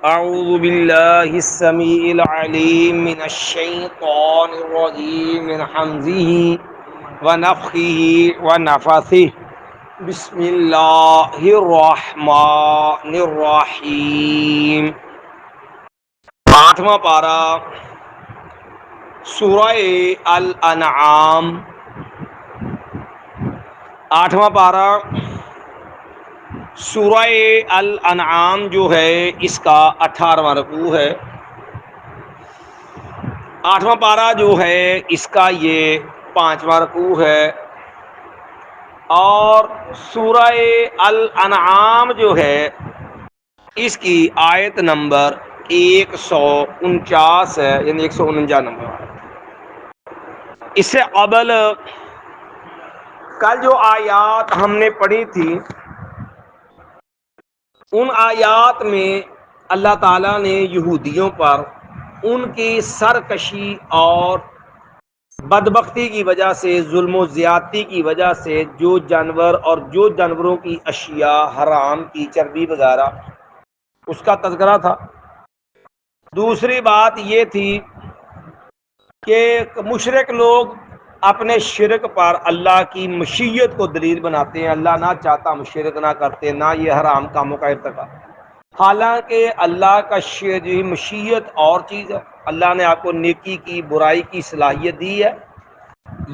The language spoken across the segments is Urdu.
اعوذ باللہ السمیع العلیم من الشیطان الرجیم من حمزه ونفخه ونفثه بسم اللہ الرحمن الرحیم۔ آٹھواں پارہ سورہ الانعام، آٹھواں پارہ سورہ الانعام جو ہے اس کا 18واں رکوع ہے۔ آٹھواں پارہ جو ہے اس کا یہ 5واں رکوع ہے، اور سورہ الانعام جو ہے اس کی آیت نمبر 149 ہے، یعنی 149 نمبر۔ اس سے قبل کل جو آیات ہم نے پڑھی تھی ان آیات میں اللہ تعالیٰ نے یہودیوں پر ان کی سرکشی اور بدبختی کی وجہ سے، ظلم و زیادتی کی وجہ سے جو جانور اور جو جانوروں کی اشیاء حرام کی، چربی وغیرہ، اس کا تذکرہ تھا۔ دوسری بات یہ تھی کہ مشرک لوگ اپنے شرک پر اللہ کی مشیت کو دلیل بناتے ہیں، اللہ نہ چاہتا ہم شرک نہ کرتے، نہ یہ حرام کاموں کا ارتکاب، حالانکہ اللہ کا مشیت اور چیز ہے۔ اللہ نے آپ کو نیکی کی، برائی کی صلاحیت دی ہے،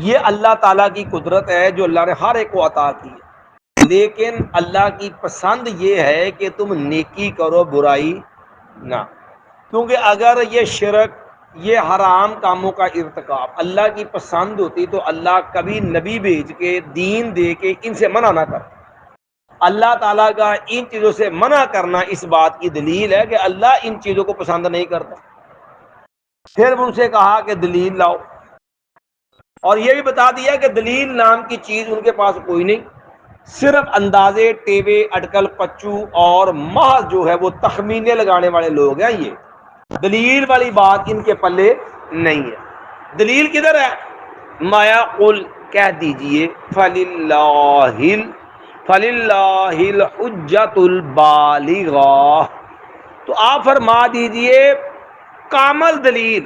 یہ اللہ تعالیٰ کی قدرت ہے جو اللہ نے ہر ایک کو عطا کی ہے، لیکن اللہ کی پسند یہ ہے کہ تم نیکی کرو، برائی نہ، کیونکہ اگر یہ شرک، یہ حرام کاموں کا ارتکاب اللہ کی پسند ہوتی تو اللہ کبھی نبی بھیج کے، دین دے کے ان سے منع نہ کرتا۔ اللہ تعالیٰ کا ان چیزوں سے منع کرنا اس بات کی دلیل ہے کہ اللہ ان چیزوں کو پسند نہیں کرتا۔ پھر ان سے کہا کہ دلیل لاؤ، اور یہ بھی بتا دیا کہ دلیل نام کی چیز ان کے پاس کوئی نہیں، صرف اندازے، ٹیوے، اٹکل، پچو اور محض جو ہے وہ تخمینے لگانے والے لوگ ہیں۔ یہ دلیل والی بات ان کے پلے نہیں ہے۔ دلیل کدھر ہے؟ مایا قل، کہہ دیجئے، فَلِلَّهِ الْحُجَّةُ الْبَالِغَةُ، تو آپ فرما دیجئے کامل دلیل،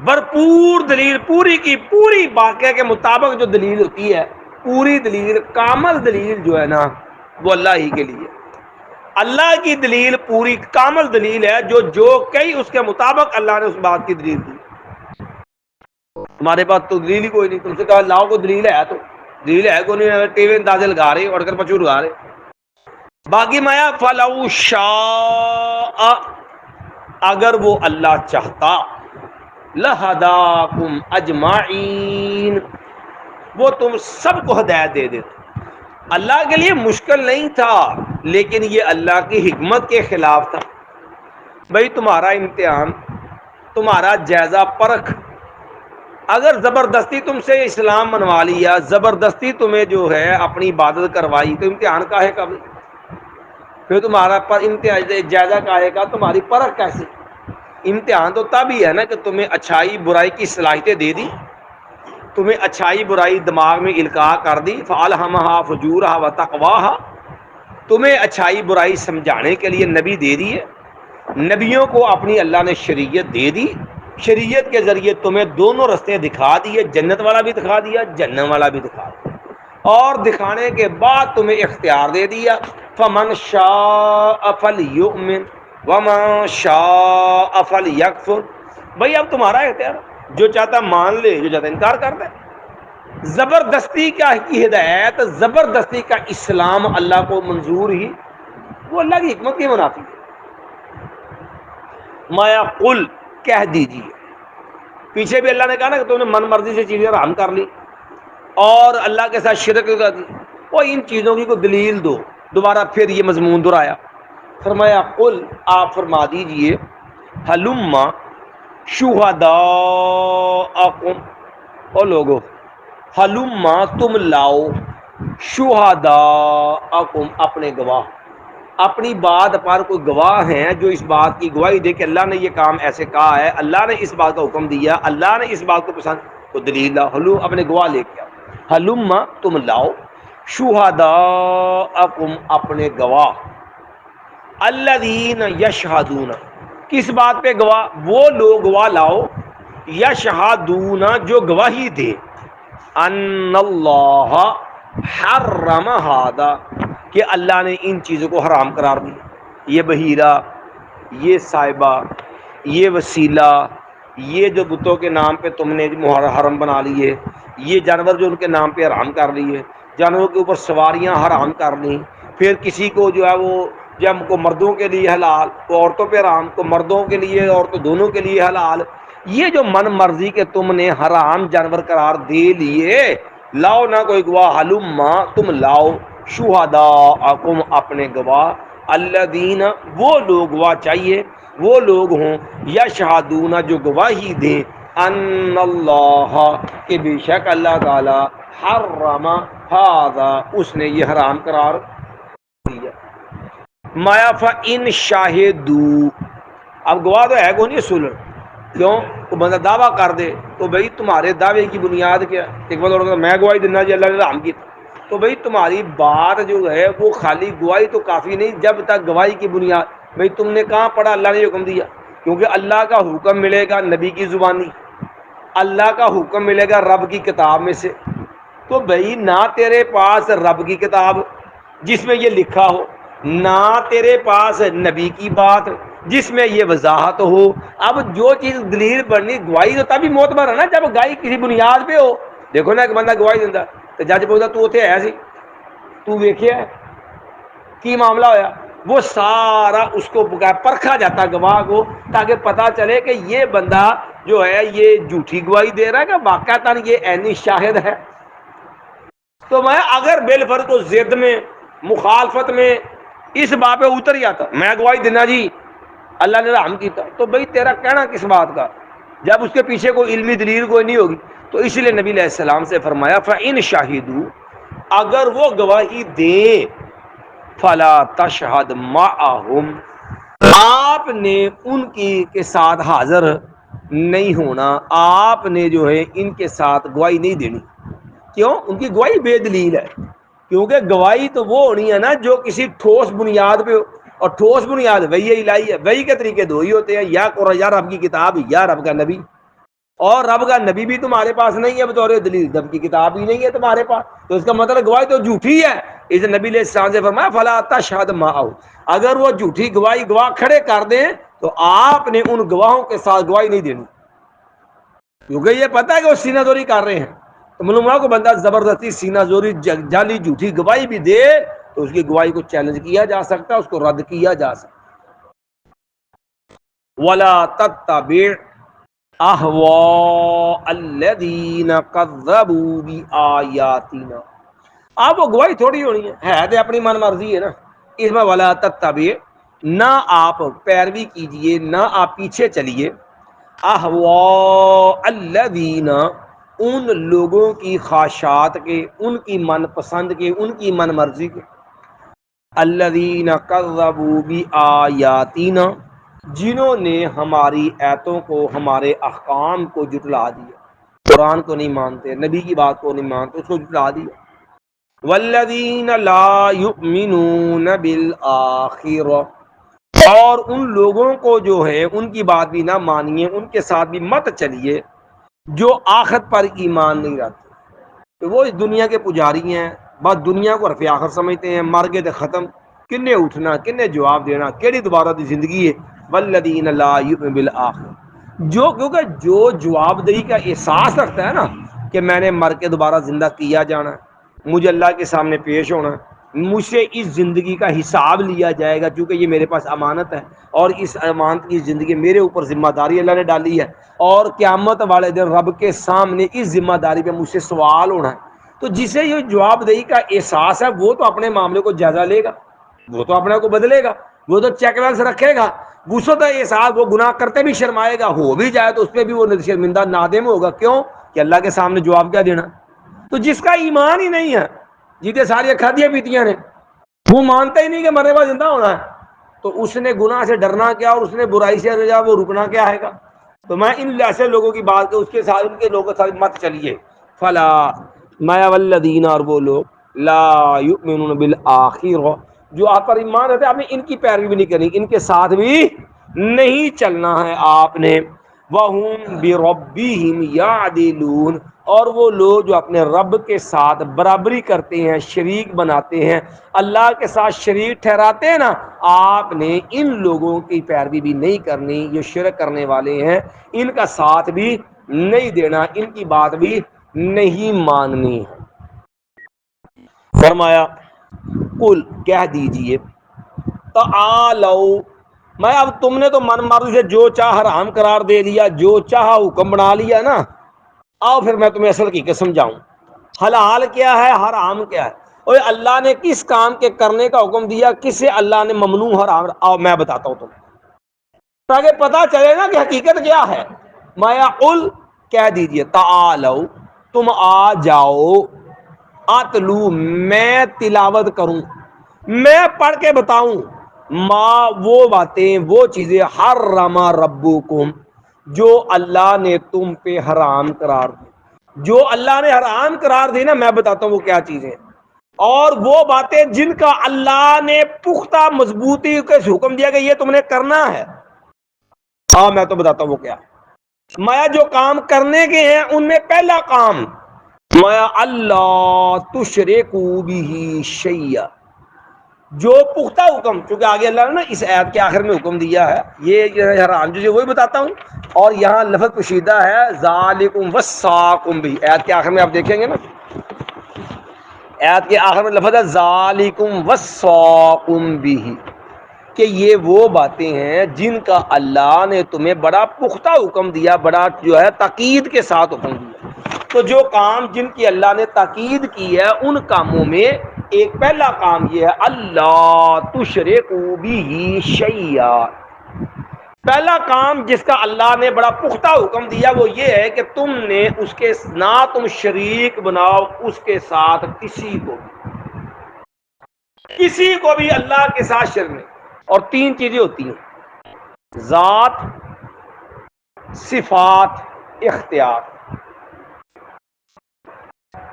بھرپور دلیل، پوری کی پوری واقعہ کے مطابق جو دلیل ہوتی ہے، پوری دلیل، کامل دلیل جو ہے نا وہ اللہ ہی کے لیے۔ اللہ کی دلیل پوری کامل دلیل ہے، جو کئی اس کے مطابق اللہ نے اس بات کی دلیل دی۔ تمہارے پاس تو دلیل ہی کوئی نہیں، تم سے کہا لاؤ کو دلیل ہے، تو دلیل ہے کوئی نہیں، ٹی وی اندازے لگا رہے اڑ کر پچو لگا رہے۔ باقی مایا فَلَوْ شَاءَ، اگر وہ اللہ چاہتا، لَهَدَاكُمْ أَجْمَعِينَ، وہ تم سب کو ہدایت دے دیتا۔ اللہ کے لیے مشکل نہیں تھا، لیکن یہ اللہ کی حکمت کے خلاف تھا۔ بھئی تمہارا امتحان، تمہارا جائزہ پرکھ، اگر زبردستی تم سے اسلام منوا لیا، زبردستی تمہیں جو ہے اپنی عبادت کروائی، تو امتحان کاہے کا؟ پھر تمہارا جائزہ کاہے کا؟ تمہاری پرکھ کیسے؟ امتحان تو تب ہی ہے نا کہ تمہیں اچھائی برائی کی صلاحیتیں دے دی، تمہیں اچھائی برائی دماغ میں القاء کر دی، فَأَلْهَمَهَا فُجُورَهَا وَتَقْوَاهَا، تمہیں اچھائی برائی سمجھانے کے لیے نبی دے دیے، نبیوں کو اپنی اللہ نے شریعت دے دی، شریعت کے ذریعے تمہیں دونوں رستے دکھا دیے، جنت والا بھی دکھا دیا، جہنم والا بھی دکھا دیا، اور دکھانے کے بعد تمہیں اختیار دے دیا، فَمَنْ شَاءَ فَلْيُؤْمِنْ وَمَنْ شَاءَ فَلْيَكْفُرْ، بھئی اب تمہارا اختیار، جو چاہتا مان لے، جو چاہتا انکار کر دے۔ زبردستی کی ہدایت، زبردستی کا اسلام اللہ کو منظور ہی، وہ اللہ کی حکمت کی منافی ہے۔ مایا قل، کہہ دیجیے، پیچھے بھی اللہ نے کہا نا کہ تم نے من مرضی سے چیزیں حرام کر لی اور اللہ کے ساتھ شرک کر دی، وہ ان چیزوں کی کوئی دلیل دو۔ دوبارہ پھر یہ مضمون دہرایا، فرمایا قل، آپ فرما دیجئے، ہلما شہداءکم، او لوگو، ہلما تم لاؤ، شہداءکم اپنے گواہ، اپنی بات پر کوئی گواہ ہیں جو اس بات کی گواہی دے کہ اللہ نے یہ کام ایسے کہا ہے، اللہ نے اس بات کا حکم دیا، اللہ نے اس بات کو پسند، تو دلیل لاؤ، ہلو اپنے گواہ لے کے آؤ، ہلما تم لاؤ، شہداءکم اپنے گواہ، الذین یشہدون، کس بات پہ گواہ؟ وہ لوگ گواہ لاؤ، یشہدون جو گواہی دے، ان اللہ حرم ھذا کہ اللہ نے ان چیزوں کو حرام قرار دیا، یہ بحیرہ، یہ صائبہ، یہ وسیلہ، یہ جو بتوں کے نام پہ تم نے حرم بنا لیے، یہ جانور جو ان کے نام پہ حرام کر لیے، جانوروں کے اوپر سواریاں حرام کر لی، پھر کسی کو جو ہے وہ جب کو مردوں کے لیے حلال تو عورتوں پہ حرام، کو مردوں کے لیے عورتوں دونوں کے لیے حلال، یہ جو من مرضی کے تم نے حرام جانور قرار دے لیے، لاؤ نہ کوئی گواہ، حلما تم لاؤ، شہداءکم اپنے گواہ، الذین وہ لوگ گواہ چاہیے وہ لوگ ہوں، یشہدون جو گواہی دیں، ان اللہ کہ بے شک اللہ تعالی حرم ھذا اس نے یہ حرام قرار دیا۔ مایا فإن شاہدو، اب گواہ تو ہے کون؟ یہ سلر، کیوں؟ وہ بندہ دعویٰ کر دے تو بھئی تمہارے دعوے کی بنیاد کیا؟ ایک بندہ میں گواہی دینا جی اللہ نے حرام کی، تو بھئی تمہاری بات جو ہے وہ خالی گواہی تو کافی نہیں، جب تک گواہی کی بنیاد، بھئی تم نے کہاں پڑھا اللہ نے حکم دیا؟ کیونکہ اللہ کا حکم ملے گا نبی کی زبانی، اللہ کا حکم ملے گا رب کی کتاب میں سے، تو بھئی نہ تیرے پاس رب کی کتاب جس میں یہ لکھا ہو، نہ تیرے پاس نبی کی بات جس میں یہ وضاحت ہو، اب جو چیز دلیل بننی، گواہی تو تبھی معتبر ہے نا جب گواہی کسی بنیاد پہ ہو۔ دیکھو نا ایک بندہ گواہی دینا تو جج بولتا تو اتنے ہے سی، تو ویکھیا ہے کی معاملہ ہویا، وہ سارا اس کو پرکھا جاتا گواہ کو، تاکہ پتہ چلے کہ یہ بندہ جو ہے یہ جھوٹی گواہی دے رہا ہے کہ واقعتاً یہ عینی شاہد ہے۔ تو میں اگر بالفرض کو ضد میں مخالفت میں اس بات پہ اتر جاتا، میں گواہی دینا جی اللہ نے رحم کیتا، تو بھئی تیرا کہنا کس بات کا جب اس کے پیچھے کوئی علمی دلیل کوئی نہیں ہوگی؟ تو اس لیے نبی علیہ السلام سے فرمایا فإن شاہدو، اگر وہ گواہی دیں، فلا تشہد معہم، آپ نے ان کی کے ساتھ حاضر نہیں ہونا، آپ نے جو ہے ان کے ساتھ گواہی نہیں دینی۔ کیوں؟ ان کی گواہی بے دلیل ہے، کیونکہ گواہی تو وہ ہونی ہے نا جو کسی ٹھوس بنیاد پہ ہو، اور ٹھوس بنیاد وہی الہی ہے، وہی کے طریقے دو ہی ہوتے ہیں، یا قرآن، یا رب کی کتاب، یا رب کا نبی، اور رب کا نبی بھی تمہارے پاس نہیں ہے بطور دلیل، رب کی کتاب بھی نہیں ہے تمہارے پاس، تو اس کا مطلب گواہی تو جھوٹی ہے۔ اس نبی علیہ السلام سے فرمایا فلا تشہد معہم، اگر وہ جھوٹی گواہی گواہ کھڑے کر دیں تو آپ نے ان گواہوں کے ساتھ گواہی نہیں دینی، کیونکہ یہ پتہ ہے کہ وہ سینہ زوری کر رہے ہیں۔ تو معلوم ہوا کو بندہ زبردستی سینہ زوری جعلی جھوٹی گواہی بھی دے تو اس کی گواہی کو چیلنج کیا جا سکتا ہے، اس کو رد کیا جا سکتا ہے۔ ولا تتبع اہواء الذین کذبوا بآیاتنا، اب وہ گواہی تھوڑی ہونی ہے تو اپنی من مرضی ہے نا، اس میں ولا تتبع، نہ آپ پیروی کیجئے، نہ آپ پیچھے چلیے، اہواء الذین، ان لوگوں کی خواہشات کے، ان کی من پسند کے، ان کی من مرضی کے، الذین کذبوا بآیاتنا، جنہوں نے ہماری آیتوں کو، ہمارے احکام کو جھٹلا دیا، قرآن کو نہیں مانتے، نبی کی بات کو نہیں مانتے، اس کو جھٹلا دیا۔ والذین لا یؤمنون بالآخرہ، اور ان لوگوں کو جو ہے ان کی بات بھی نہ مانیے، ان کے ساتھ بھی مت چلیے جو آخرت پر ایمان نہیں رکھتے، تو وہ اس دنیا کے پجاری ہیں، بس دنیا کو حرف آخر سمجھتے ہیں، مر گئے تو ختم، کنے اٹھنا، کنے جواب دینا، کیڑی دوبارہ دی زندگی ہے۔ والذین لا یؤمنون بالآخرہ، جو کیونکہ جو جواب دہی کا احساس رکھتا ہے نا کہ میں نے مر کے دوبارہ زندہ کیا جانا ہے، مجھے اللہ کے سامنے پیش ہونا ہے، مجھ سے اس زندگی کا حساب لیا جائے گا، چونکہ یہ میرے پاس امانت ہے، اور اس امانت کی زندگی میرے اوپر ذمہ داری اللہ نے ڈالی ہے، اور قیامت والے دن رب کے سامنے اس ذمہ داری پہ مجھ سے سوال ہونا ہے، تو جسے یہ جواب دہی کا احساس ہے وہ تو اپنے معاملے کو جائزہ لے گا، وہ تو اپنے کو بدلے گا، وہ تو چیک بیلنس رکھے گا، وسعت احساس، وہ گناہ کرتے بھی شرمائے گا، ہو بھی جائے تو اس پہ بھی وہ شرمندہ نادم ہوگا، کیوں کہ اللہ کے سامنے جواب کیا دینا۔ تو جس کا ایمان ہی نہیں ہے، جیتے ساری کھادیاں پیتیاں نے، وہ مانتا ہی نہیں کہ مرنے بعد زندہ ہونا ہے، تو اس نے گناہ سے ڈرنا کیا، اور اس نے برائی سے وہ رکنا کیا ہے گا۔ تو میں ان ایسے لوگوں کی بات کہ اس کے ساتھ، ان کے لوگوں کے ساتھ مت چلیے۔ فلا، ما والذین، اور وہ لوگ لا یؤمنون بالآخرہ، جو آپ پر ایمان رہتے ہیں آپ نے ان کی پیروی بھی نہیں کرنی، ان کے ساتھ بھی نہیں چلنا ہے آپ نے۔ وَهُمْ بِرَبِّهِمْ يَعْدِلُونَ، اور وہ لوگ جو اپنے رب کے ساتھ برابری کرتے ہیں، شریک بناتے ہیں، اللہ کے ساتھ شریک ٹھہراتے ہیں نا، آپ نے ان لوگوں کی پیروی بھی نہیں کرنی جو شرک کرنے والے ہیں، ان کا ساتھ بھی نہیں دینا، ان کی بات بھی نہیں ماننی۔ فرمایا قل، کہہ دیجئے، تعالوا، میں اب تم نے تو من مرضی سے جو چاہ حرام قرار دے دیا، جو چاہا حکم بنا لیا نا، آؤ پھر میں تمہیں اصل حقیقت سمجھاؤں، حلال کیا ہے، حرام کیا ہے، اور اللہ نے کس کام کے کرنے کا حکم دیا، کس سے اللہ نے ممنوع حرام، آؤ میں بتاتا ہوں تمہیں تاکہ پتہ چلے نا کہ حقیقت کیا ہے۔ مایا قل، کہہ دیجئے، تعالوا، تم آ جاؤ، اتلو، میں تلاوت کروں، میں پڑھ کے بتاؤں، ما، وہ باتیں، وہ چیزیں، حرم ربکم، جو اللہ نے تم پہ حرام قرار دی، جو اللہ نے حرام قرار دی نا، میں بتاتا ہوں وہ کیا چیزیں ہیں، اور وہ باتیں جن کا اللہ نے پختہ مضبوطی کے حکم دیا کہ یہ تم نے کرنا ہے، ہاں میں تو بتاتا ہوں وہ کیا ہے۔ میں جو کام کرنے کے ہیں ان میں پہلا کام، میں اللہ تشرکوا بہ شیئا، جو پختہ حکم، چونکہ آگے اللہ نے نا اس آیت کے آخر میں حکم دیا ہے، یہ حرام جو وہی بتاتا ہوں، اور یہاں لفظ پوشیدہ ہے ذالکم وصاکم بھی، آیت کے آخر میں آپ دیکھیں گے نا، آیت کے آخر میں لفظ ہے ذالکم وصاکم بھی، کہ یہ وہ باتیں ہیں جن کا اللہ نے تمہیں بڑا پختہ حکم دیا، بڑا جو ہے تاکید کے ساتھ حکم دیا۔ تو جو کام جن کی اللہ نے تاکید کی ہے، ان کاموں میں ایک پہلا کام یہ ہے اللہ تشرکوا بہ شیئا، پہلا کام جس کا اللہ نے بڑا پختہ حکم دیا وہ یہ ہے کہ تم نے اس کے نہ تم شریک بناؤ اس کے ساتھ کسی کو بھی اللہ کے ساتھ شرک نہیں۔ اور تین چیزیں ہوتی ہیں، ذات، صفات، اختیار،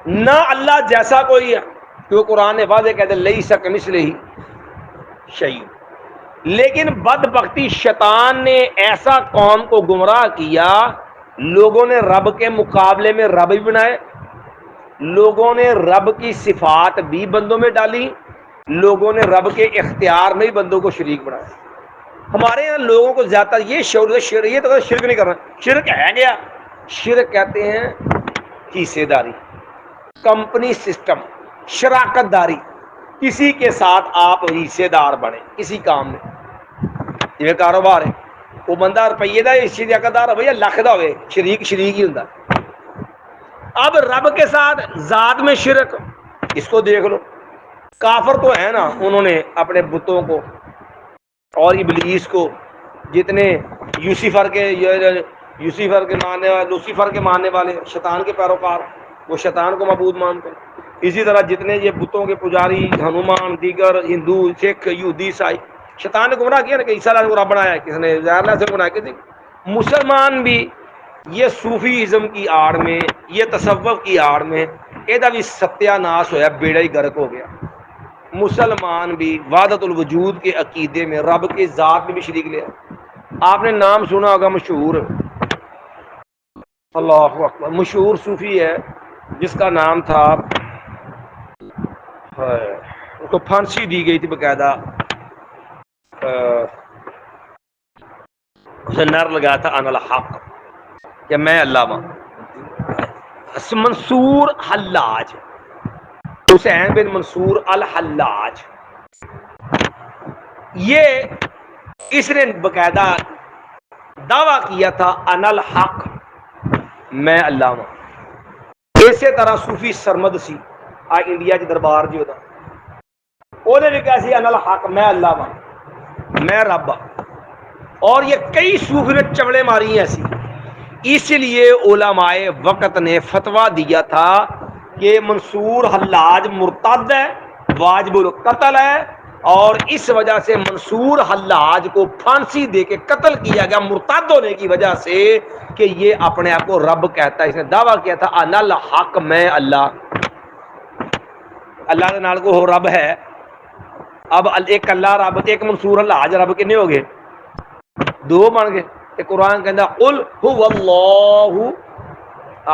نہ اللہ جیسا کوئی ہے، کیونکہ قرآن نے واضح کہتے لیس کمثلہ شیء، لیکن بدبختی شیطان نے ایسا قوم کو گمراہ کیا، لوگوں نے رب کے مقابلے میں رب بھی بنائے، لوگوں نے رب کی صفات بھی بندوں میں ڈالی، لوگوں نے رب کے اختیار میں بھی بندوں کو شریک بنایا۔ ہمارے یہاں لوگوں کو زیادہ یہ شعور ہے، یہ تو شرک نہیں کرنا، شرک ہے گیا، شرک کہتے ہیں حصے داری، کمپنی سسٹم، شراکت داری، کسی کے ساتھ آپ حصے دار بنے کسی کام میں، یہ کاروبار ہے، وہ بندہ روپیے دا شراکت دار ہوئے یا لاکھ دا ہوئے، شریک ہی ہوں۔ اب رب کے ساتھ ذات میں شرک، اس کو دیکھ لو، کافر تو ہے نا، انہوں نے اپنے بتوں کو اور ابلیس کو، جتنے یوسیفر کے ماننے والے، لوسیفر کے ماننے والے، شیطان کے پیروکار، وہ شیطان کو معبود مانتے ہیں۔ اسی طرح جتنے یہ بتوں کے پجاری، ہنومان، دیگر ہندو، سکھ، یہودی، عیسائی، شیطان نے گمراہ کیا نا کہ عیسیٰ علیہ السلام کو رب بنایا، کس نے؟ ظاہر اللہ سے بنایا کسی۔ مسلمان بھی یہ صوفی ازم کی آڑ میں، یہ تصوف کی آڑ میں، یہ بھی ستیہ ناش ہوا، بیڑا ہی غرق ہو گیا۔ مسلمان بھی وحدت الوجود کے عقیدے میں رب کی ذات میں بھی شریک لیا۔ آپ نے نام سنا ہوگا مشہور، اللہ اکبر، مشہور صوفی ہے جس کا نام تھا، اس کو پھانسی دی گئی تھی باقاعدہ، اسے نر لگایا تھا انا الحق، کہ میں اللہ ہوں۔ منصور حلاج، حسین بن منصور الحلاج، یہ اس نے باقاعدہ دعویٰ کیا تھا انا الحق، میں اللہ ہوں۔ اسی طرح صوفی سرمد سی انڈیا کے دربار جو تھا، انہیں بھی کہا سی انا الحق، میں اللہ ہوں، میں رب ہوں۔ اور یہ کئی صوفی نے چوڑے ماری ہیں ایسی، اس لیے علماء وقت نے فتویٰ دیا تھا کہ منصور حلاج مرتد ہے، واجب القتل ہے، اور اس وجہ سے منصور حلاج کو پھانسی دے کے قتل کیا گیا مرتد ہونے کی وجہ سے، کہ یہ اپنے آپ کو رب کہتا ہے، اس نے دعویٰ کیا تھا انا الحق، میں اللہ، اللہ کے نال کو ہو رب ہے۔ اب ایک اللہ رب تے ایک منصور اللہ اج رب کنے ہو گئے؟ دو بن گئے. تے قرآن کہندا قل هو اللہ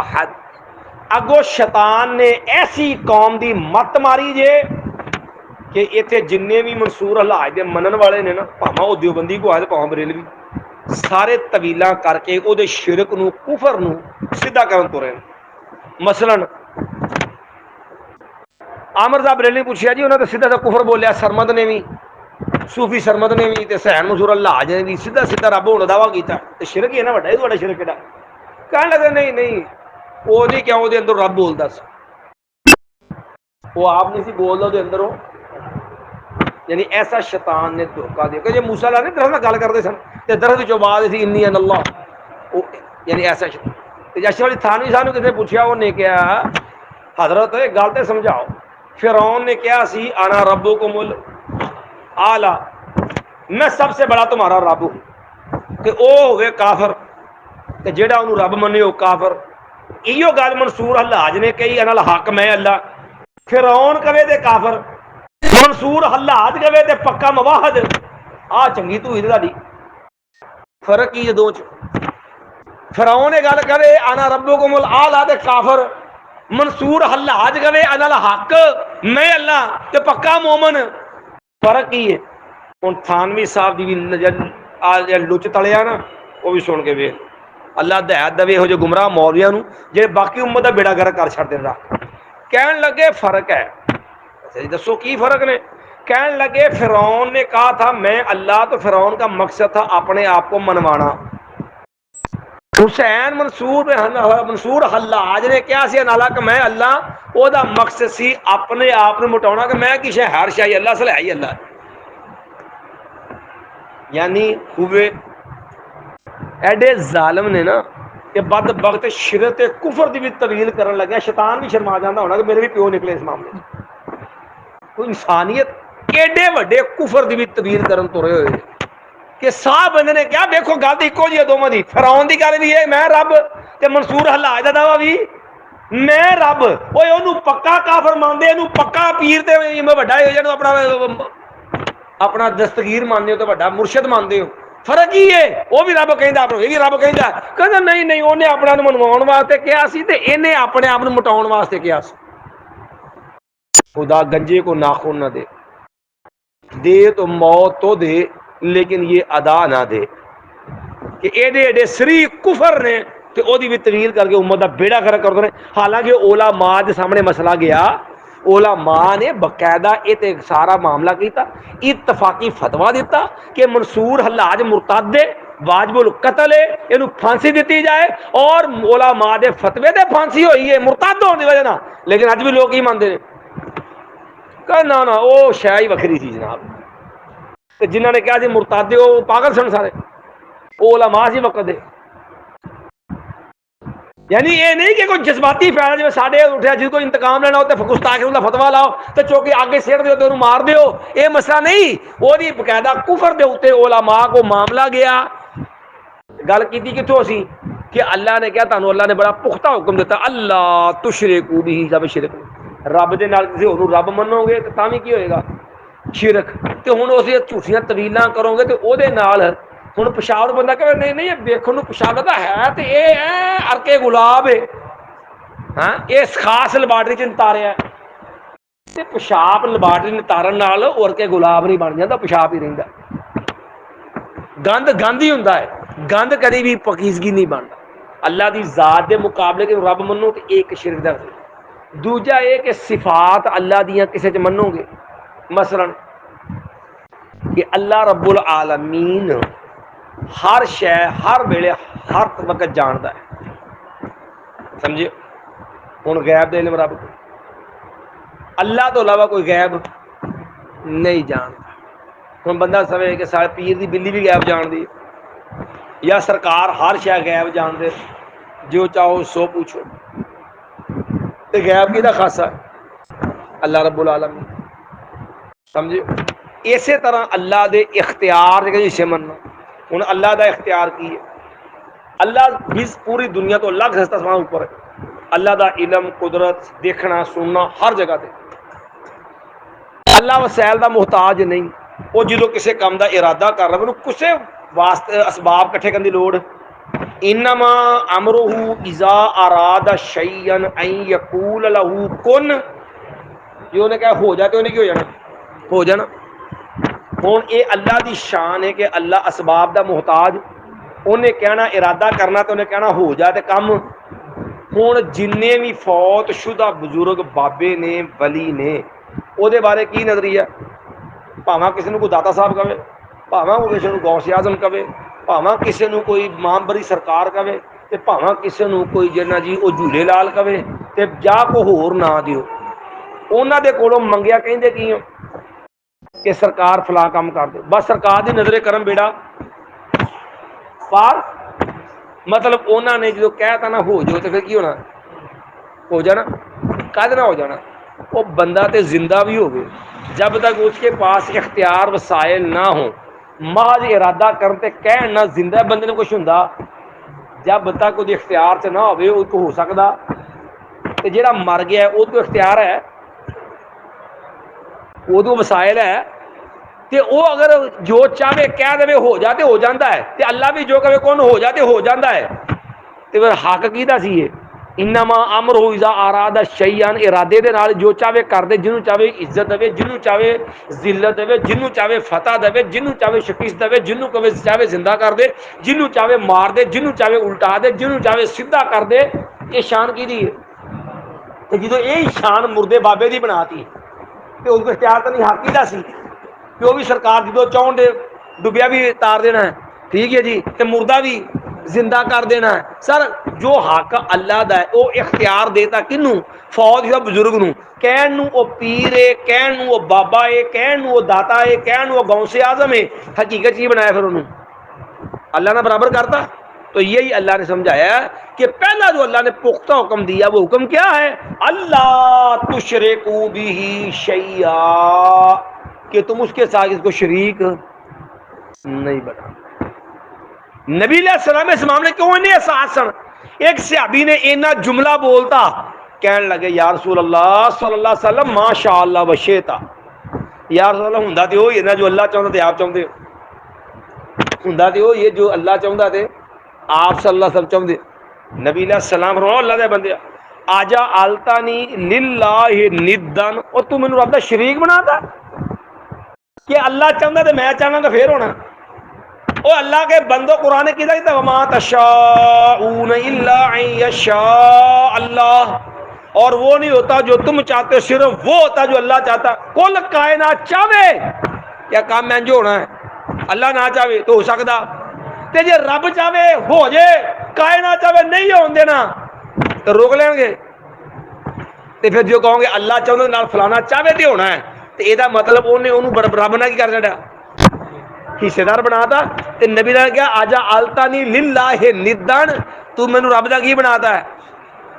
احد. اگو شیطان نے ایسی قوم دی مت ماری جے کہ اتنے جنے بھی منصور اللہ دے منن والے نے نا، بھاواں او دیوبندی کو آئے بھاواں بریلوی، سارے طویلاں کر کے او دے شرک نو کفر نو سیدھا کرن تو رہے. مثلا عامر صاحب بریلوی پوچھیا جی انہوں نے سیدھا کفر بولیا، سرمد نے بھی، صوفی سرمد نے بھی تے سہن منصور اللہ نے بھی سیدھا سیدھا رب ہونے دعویٰ کیتا تے شرک ہی ہے نا وڈا، یہ شرک ہے. کہنے لگے نہیں نہیں وہ نہیں کیا وہ اندر رب بولتا سی، وہ آپ نہیں سی بولتا وہ اندروں. یعنی ایسا شیطان نے دھوکہ دیا کہ جب موسیٰ علیہ السلام درخت گل کرتے سن تے درخت جو بعد سی انی ان اللہ، یعنی ایسا اشرف علی تھانوی صاحب نے کسی پوچھا، انہوں نے کہا حضرت گل تے سمجھاؤ. فرعون نے کیا سی انا ربکم الاعلی، میں سب سے بڑا تمہارا رب ہوں، کہ او ہوئے کافر تے جیڑا انہوں رب منے ہو کافر. ایو گل منصور حلاج نے کہی انا الحق میں اللہ، فرعون کہے تے کافر، منصور حلاج کہے تے پکا موحد. آ چنگی تو ہی دی فرق کی دو چ. فرعون گل کرے انا ربکم الاعلی تے کافر، منصور حلاج کہے انا الحق میں اللہ تے پکا مومن. فرق کی ہے؟ ہن تھانوی صاحب دی بھی لچ تلیا نا وہ بھی سن کے ویکھ. اللہ ہدایت دے ہو جو گمراہ مولویاں نو جے باقی امت دا بیڑا گرک کر چھڈ دیندا. کہن لگے فرق ہے. اچھا جی دسو کی فرق نے؟ کہن لگے فرعون نے کہا تھا میں اللہ، تو فرعون کا مقصد تھا اپنے آپ کو منوانا. حسین منصور حلاج نے کیا سی نالا کہ میں اللہ، او دا مقصد سی اپنے آپ نے مٹاونا کہ میں کی شے ہر شے اللہ سے ہے ہی اللہ. یعنی ہوئے ایڈے ظالم نے نا کہ بد بخت شرک کفر دی بھی طویل کرن لگا. شیطان بھی شرما جاندہ ہونا کہ میرے بھی پیو نکلے اس معاملے. کوئی انسانیت ایڈے وڈے کفر دی بھی طویل کرن تو رہے ہوئے کہ صاحب بندے نے کیا دیکھو گل تو ایکو جی دونوں دی. فرعون دی گل بھی ہے میں رب تے منصور حلاج دا دعویٰ بھی میں رب. اوے اونوں پکا کافر مانتے، اونوں پکا پیر تے وڈا جنوں اپنا دستگیر مانتے ہو تو وڈا مرشد مانتے ہو. فرق ہی ہے وہ بھی رب کہندا اپنا یہ بھی رب کہندا. کہندا نہیں نہیں انہیں اپنا نوں منواਉਣ واسطے کیا سی تے انہیں اپنے آپ نوں مٹاਉਣ واسطے کیا سی. خدا گنجے کو ناخن نہ دے تو موت تو دے لیکن یہ ادا نہ دے. کہ ایڈے ایڈے سری کفر نے تے او دی بھی طویل کر کے امت دا بیڑا گرک کر دے. حالانکہ علماء دے سامنے مسئلہ گیا، علماء نے باقاعدہ یہ سارا معاملہ کیتا، اتفاقی فتویٰ دیتا کہ منصور حلاج مرتد ہے، واجب القتل ہے، یہ پھانسی دیتی جائے. اور علماء دے فتوے دے پھانسی ہوئی ہے مرتد ہونے کی وجہ نہ. لیکن اج بھی لوگ ہی مانتے ہیں کہ نہ وہ شے ہی وکری سی جناب. جنہوں نے کہا جی مرتد وہ پاگل سن سارے، وہ علماء سی وقت دے. یعنی یہ نہیں کہ کوئی جذباتی فیصلہ جی ساڈے اٹھیا جس کو انتقام لینا ہو تو گستاخی کا فتوا لاؤ تو چوکے آگے سیٹ دیو تو انہوں مار دیو. یہ مسئلہ نہیں. وہ باقاعدہ کفر دے اوتے علماء کو معاملہ گیا. گل کیتی کتھوں سی کہ اللہ نے کیا تانوں اللہ نے بڑا پختہ حکم دیتا اللہ تشرکو بھی جب شرک رب دے نال کسی ہور رب منو گے تو تاں وی کی ہوئے گا شرک. تے ہن اس جھوٹیاں طویلاں کرو گے تے او دے نال ہن پیشاب بندہ کہ نہیں نہیں یہ دیکھن نو پیشاب دا ہے تے اے ارکے گلاب ہے، ہاں اس خاص لیبارٹری چ تاریا تے پیشاب لیبارٹری نے تارن نال ارکے گلاب نہیں بن جاندا، پیشاب ہی رہندا. گند گند ہی ہوندا ہے، گند کدی بھی پاکیزگی نہیں بنتا. اللہ دی ذات دے مقابلے کے رب منو تے ایک شرک دا. دوجا یہ کہ صفات اللہ دیاں کسے چ منو گے، مثلا کہ اللہ رب العالمین ہر شے ہر ویلے ہر وقت جانتا ہے. سمجھے؟ ہن غیب دے علم رب کو اللہ تو علاوہ کوئی غیب نہیں جانتا. ہن بندہ سمجھے کہ سارے پیر دی بلی بھی غیب جان دی یا سرکار ہر شے غیب جان دے، جو چاہو سو پوچھو. تے غیب کیدا خاصہ ہے؟ اللہ رب العالمین. سمجھے؟ اسی طرح اللہ دے اختیار کے جسے مننا. ہن اللہ دا اختیار کی ہے؟ اللہ بھی پوری دنیا تو الگ ہستا سمان اوپر ہے. اللہ دا علم، قدرت، دیکھنا سننا ہر جگہ تے. اللہ وسائل دا محتاج نہیں، وہ جدو کسی کام دا ارادہ کر رہا ہے کسے واسطے اسباب کٹھے کرنے دی لوڑ۔ انما امرہ اذا اراد شیئا ان یقول له کن، جو انہیں کہا ہو جاتے انہیں کی ہو جانا، ہو جانا۔ ہوں یہ اللہ دی شان ہے کہ اللہ اسباب دا محتاج، انہیں کہنا ارادہ کرنا تو انہیں کہنا ہو جاتے کم۔ ہوں جن بھی فوت شدہ بزرگ بابے نے ولی نے وہ دے بارے کی نظریہ، پاواں کسی نے کوئی داتا صاحب کہے، پاواں کسی نے غوث اعظم کہے، پاواں کسی نے کوئی امام بری سرکار کہے، تے پاواں کسی نے کوئی جنا جی وہ جھولے لال کہے، تے جا کو ہور نہ دیو، انہاں دے کولوں منگیا کہندے کی کہ سرکار فلاں کام کر دے، بس سرکار دی نظر کرم بیڑا پار۔ مطلب انہوں نے جو کہتا نا ہو جو تو پھر کی ہونا، ہو جانا، کد نہ ہو جانا۔ وہ بندہ تے زندہ بھی ہوگے جب تک اس کے پاس اختیار وسائل نہ ہوں، محض ارادہ کرتے کہن نہ زندہ بندے نے کچھ ہوندا، جب تک وہ اختیار سے نہ ہوئے وہ تو ہو سکتا، تے جیڑا مر گیا ہے وہ تو اختیار ہے، وہ تو وسائل ہے، تے وہ اگر جو چاہے کہہ دے ہو جاتے ہو جاتا ہے، تے اللہ بھی جو کہے کون ہو جاتے ہو جاتا ہے، تے پھر حق کیدا سی ہے؟ انما امرہ اذا اراد شیئا، ارادے دے نال جو چاہے کر دے، جنوں چاہے عزت دے، جنوں چاہے ذلت دے، جنوں چاہے فتح دے، جنوں چاہے شکست دے، جنوں چاہے زندہ کر دے، جنوں چاہے مار دے، جنوں چاہے الٹا دے، جنوں چاہے سیدھا کر دے۔ یہ شان کی دی ہے؟ تے جدوں یہ شان مردے بابے دی بناتی تے اس کو اختیار تو نہیں، حق کیدا سی کہ وہ بھی سرکار جدو چاہن دے ڈبیا بھی تار دینا ہے، ٹھیک ہے جی، تے مردہ بھی زندہ کر دینا ہے۔ سر جو حق اللہ دا ہے وہ اختیار دیتا کنوں؟ فوج یا بزرگ نو، کہن نو او پیر ہے، کہن نو او بابا ہے، کہن نو او داتا ہے، کہن نو او غوث اعظم ہے، حقیقت کی بنایا پھر انہوں اللہ نے برابر کرتا۔ تو یہی اللہ نے سمجھایا کہ پہلا جو اللہ نے پختہ حکم دیا وہ حکم کیا ہے؟ اللہ تشرکوا بہ شیئا، کہ تم اس کے ساتھ اس کو شریک نہیں بنا۔ نبی علیہ السلام اس معاملے کیوں نہیں احساس سن؟ ایک صحابی نے اینا جملہ بولتا، کہنے لگے یا رسول اللہ صلی اللہ علیہ وسلم ماشاء اللہ وشیتا، یا رسول اللہ ہوندا تے ہوئی نا جو اللہ چاہتا تے آپ چاہتے ہوندا تے ہوئی جو اللہ چاہتا تے آپ صلی اللہ علیہ وسلم چاہتے۔ نبی علیہ السلام رو اللہ دے بندے آجا آلتانی للہ ندن، اور تو مینوں رب دا شریک بناتا کہ اللہ چاہتا تے میں چاہنا تو پھر ہونا۔ او اللہ کے بندو قرآن کی کہتا وما تشاءون الا ان یشاء اللہ، اور وہ نہیں ہوتا جو تم چاہتے، صرف وہ ہوتا جو اللہ چاہتا۔ کل کائنات چاہے کیا کام میں جو ہونا ہے، اللہ نہ چاہے تو ہو سکتا، تے جے رب چاہے ہو جائے، کائنات چاہے نہیں ہون دینا تو روک لیں گے۔ تے پھر جو کہوں گے اللہ چاہتا نال فلانا چاہے تے ہونا ہے، تے یہ مطلب انہوں رب نہ کی کر چڑیا، حصے دار بنا تا۔ تے نبی نے کہا آجا آلتانی للہ ندن، تو مینوں رب دا کی بناتا ہے،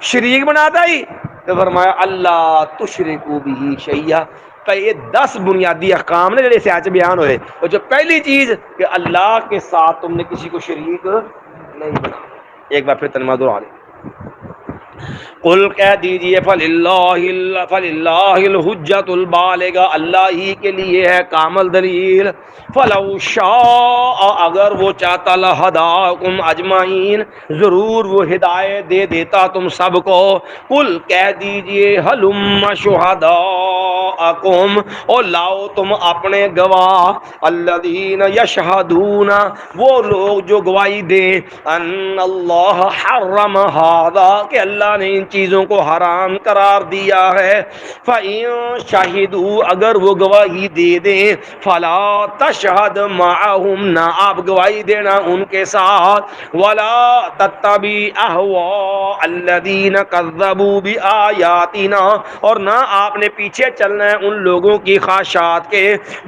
شریک بناتا ہی۔ تو فرمایا اللہ تشرکوا بہ شیئا۔ تو یہ 10 بنیادی احکام نے جڑے سیاچ بیان ہوئے، اور جو پہلی چیز کہ اللہ کے ساتھ تم نے کسی کو شریک نہیں بنا۔ ایک بار پھر ترجمہ دہرا لیں، قل کہہ دیجئے فللہ الحجۃ البالغہ، اللہ ہی کے لیے ہے کامل دلیل۔ فلو شاء، اگر وہ چاہتا لہداکم اجمعین، ضرور وہ ہدایت دے دیتا تم سب کو۔ قل کہہ دیجئے ہلم شہداءکم، اور لاؤ تم اپنے گواہ، الذین یشہدون، وہ لوگ جو گواہی دیں، ان اللہ حرم ھذا، کہ اللہ نے ان چیزوں کو حرام قرار دیا ہے۔ فَإِن شَهِدُوا، اگر وہ گواہی دے دیں، فَلَا تَشْهَدْ مَعَهُمْ، نہ آپ گواہی دینا ان کے ساتھ، وَلَا تَتَّبِعْ أَهْوَاءَ الَّذِينَ كَذَّبُوا بِآيَاتِنَا، اور نہ آپ نے پیچھے چلنا ہے ان لوگوں کی خواہشات کے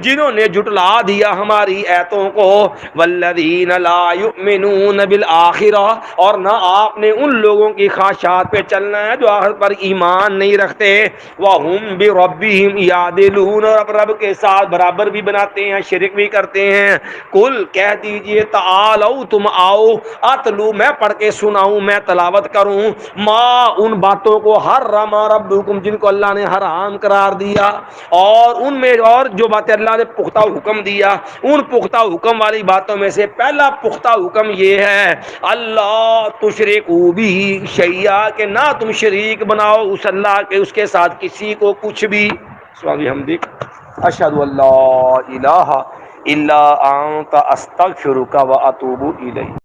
جنہوں نے جھٹلا دیا ہماری ایتوں کو، وَالَّذِينَ لَا يُؤْمِنُونَ بِالْآخِرَةِ، اور نہ آپ نے ان لوگوں کی خواہشات پہ چلنا ہے جو آخرت پر ایمان نہیں رکھتے. وَهُمْ بِرَبِّهِمْ يَعْدِلُونَ, اور اب رب کے ساتھ برابر بھی بناتے ہیں, شرک بھی کرتے ہیں. قل کہہ دیجئے تعالوا تم آؤ, اتلو میں پڑھ کے سناؤں, میں تلاوت کروں, ما ان باتوں کو حرم ربکم جن کو اللہ نے حرام قرار دیا, اور ان میں اور جو باتیں اللہ نے پختہ حکم دیا ان پختہ حکم والی باتوں میں سے پہلا پختہ حکم یہ ہے اللہ تشرکوا بہ شیئا, کہ نہ تم شریک بناؤ اس اللہ کے اس کے ساتھ کسی کو کچھ بھی. سبحان حمدک اشہد ان لا الہ الا انت استغفرک واتوب الیک.